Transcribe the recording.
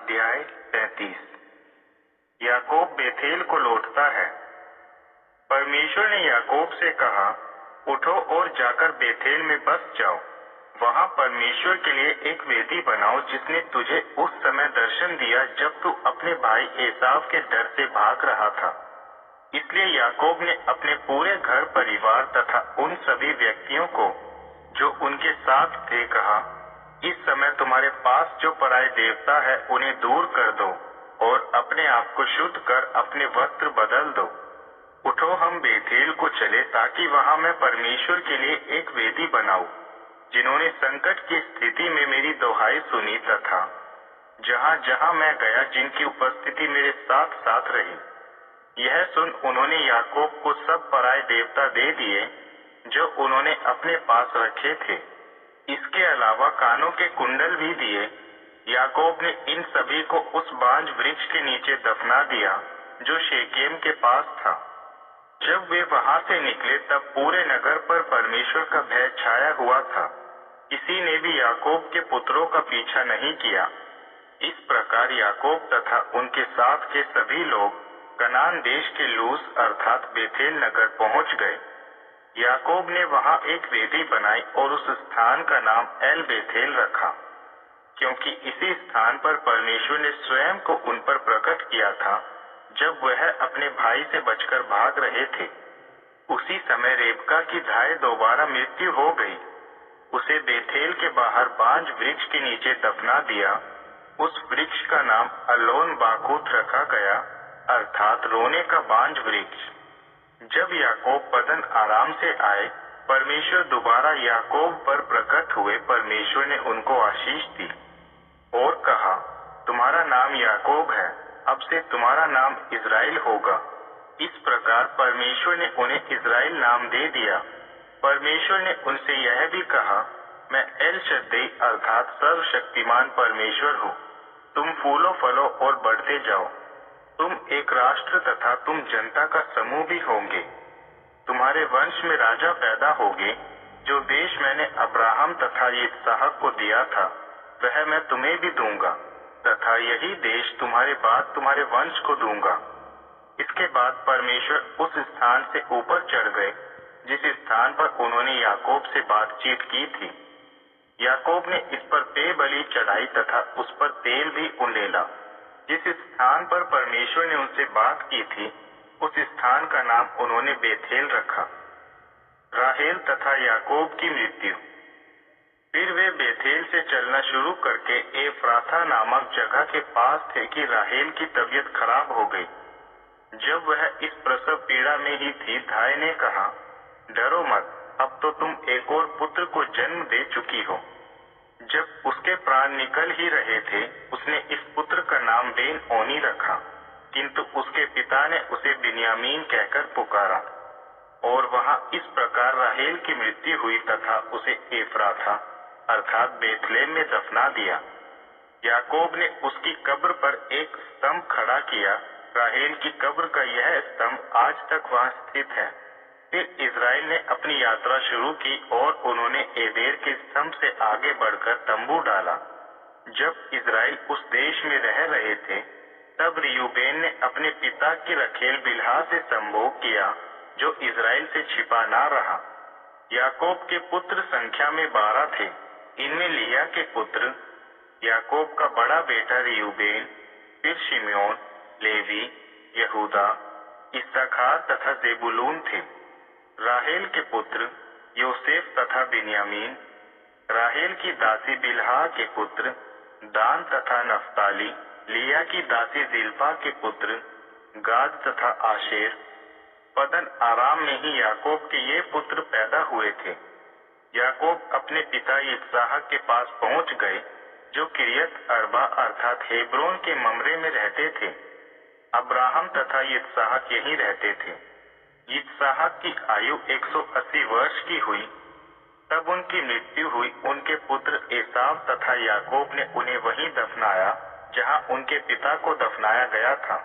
अध्याय 33। याकूब बेथेल को लौटता है। परमेश्वर ने याकूब से कहा, उठो और जाकर बेथेल में बस जाओ। वहां परमेश्वर के लिए एक वेदी बनाओ जिसने तुझे उस समय दर्शन दिया जब तू अपने भाई एसाव के डर से भाग रहा था। इसलिए याकूब ने अपने पूरे घर परिवार तथा उन सभी व्यक्तियों को जो उनके साथ थे कहा, इस समय तुम्हारे पास जो पराये देवता है उन्हें दूर कर दो और अपने आप को शुद्ध कर अपने वस्त्र बदल दो। उठो, हम बेथेल को चले ताकि वहां मैं परमेश्वर के लिए एक वेदी बनाऊं, जिन्होंने संकट की स्थिति में मेरी दुहाई सुनी तथा जहां जहां मैं गया जिनकी उपस्थिति मेरे साथ साथ रही। यह सुन उन्होंने याकूब को सब पराये देवता दे दिए जो उन्होंने अपने पास रखे थे। इसके अलावा कानों के कुंडल भी दिए। याकूब ने इन सभी को उस बांज वृक्ष के नीचे दफना दिया जो शेकेम के पास था। जब वे वहां से निकले तब पूरे नगर पर परमेश्वर का भय छाया हुआ था। किसी ने भी याकूब के पुत्रों का पीछा नहीं किया। इस प्रकार याकूब तथा उनके साथ के सभी लोग कनान देश के लूज अर्थात बेथेल नगर पहुंच गए। याकूब ने वहां एक वेदी बनाई और उस स्थान का नाम एल बेथेल रखा, क्योंकि इसी स्थान पर परमेश्वर ने स्वयं को उन पर प्रकट किया था जब वह अपने भाई से बचकर भाग रहे थे। उसी समय रेबका की धाय दोबारा मृत्यु हो गई। उसे बेथेल के बाहर बांज वृक्ष के नीचे दफना दिया। उस वृक्ष का नाम अलोन बाकूत रखा गया, अर्थात रोने का बांज वृक्ष। जब याकूब पदन आराम से आए, परमेश्वर दोबारा याकूब पर प्रकट हुए। परमेश्वर ने उनको आशीष दी और कहा, तुम्हारा नाम याकूब है, अब से तुम्हारा नाम इज़राइल होगा। इस प्रकार परमेश्वर ने उन्हें इज़राइल नाम दे दिया। परमेश्वर ने उनसे यह भी कहा, मैं एल शद्दै अर्थात सर्वशक्तिमान परमेश्वर हूँ। तुम फूलो फलो और बढ़ते जाओ। तुम एक राष्ट्र तथा तुम जनता का समूह भी होंगे। तुम्हारे वंश में राजा पैदा होंगे। जो देश मैंने अब्राहम तथा इसहाक को दिया था वह मैं तुम्हें भी दूंगा, तथा यही देश तुम्हारे बाद तुम्हारे वंश को दूंगा। इसके बाद परमेश्वर उस स्थान से ऊपर चढ़ गए जिस स्थान पर उन्होंने याकूब से बातचीत की थी। याकूब ने इस पर पेय बलि चढ़ाई तथा उस पर तेल भी उंडेला। जिस स्थान पर परमेश्वर ने उनसे बात की थी उस स्थान का नाम उन्होंने बेथेल रखा। राहेल तथा याकूब की मृत्यु। फिर वे बेथेल से चलना शुरू करके एफ्राथा नामक जगह के पास थे कि राहेल की तबीयत खराब हो गई। जब वह इस प्रसव पीड़ा में ही थी, धाय ने कहा, डरो मत, अब तो तुम एक और पुत्र को जन्म दे चुकी हो। जब उसके प्राण निकल ही रहे थे, उसने इस पुत्र का नाम बेन ओनी रखा, किंतु उसके पिता ने उसे बिन्यामीन कहकर पुकारा। और वहां इस प्रकार राहेल की मृत्यु हुई तथा उसे एफ्राथा अर्थात बेथलेम में दफना दिया। याकूब ने उसकी कब्र पर एक स्तंभ खड़ा किया। राहेल की कब्र का यह स्तंभ आज तक वहां स्थित है। फिर इज़राइल ने अपनी यात्रा शुरू की और उन्होंने एदेर के स्तंभ से आगे बढ़कर तंबू डाला। जब इज़राइल उस देश में रह रहे थे, तब रियूबेन ने अपने पिता की रखेल बिल्हा से संभोग किया, जो इज़राइल से छिपा ना रहा। याकूब के पुत्र संख्या में 12 थे। इनमें लिया के पुत्र याकूब का बड़ा बेटा रियूबेन, फिर शिमयोन, लेवी, यहूदा, इस्साकार तथा जेबुलून थे। राहेल के पुत्र योसेफ तथा बिन्यामीन। राहेल की दासी बिल्हा के पुत्र दान तथा नफ्ताली। लिया की दासी जिल्पा के पुत्र गाद तथा आशेर। पदन आराम में ही याकूब के ये पुत्र पैदा हुए थे। याकूब अपने पिता इसहाक के पास पहुंच गए, जो किरियत अर्बा अर्थात हेब्रोन के ममरे में रहते थे। अब्राहम तथा इसहाक यहीं रहते थे। इसहाक की आयु 180 वर्ष की हुई, तब उनकी मृत्यु हुई। उनके पुत्र एसाव तथा याकूब ने उन्हें वहीं दफनाया जहां उनके पिता को दफनाया गया था।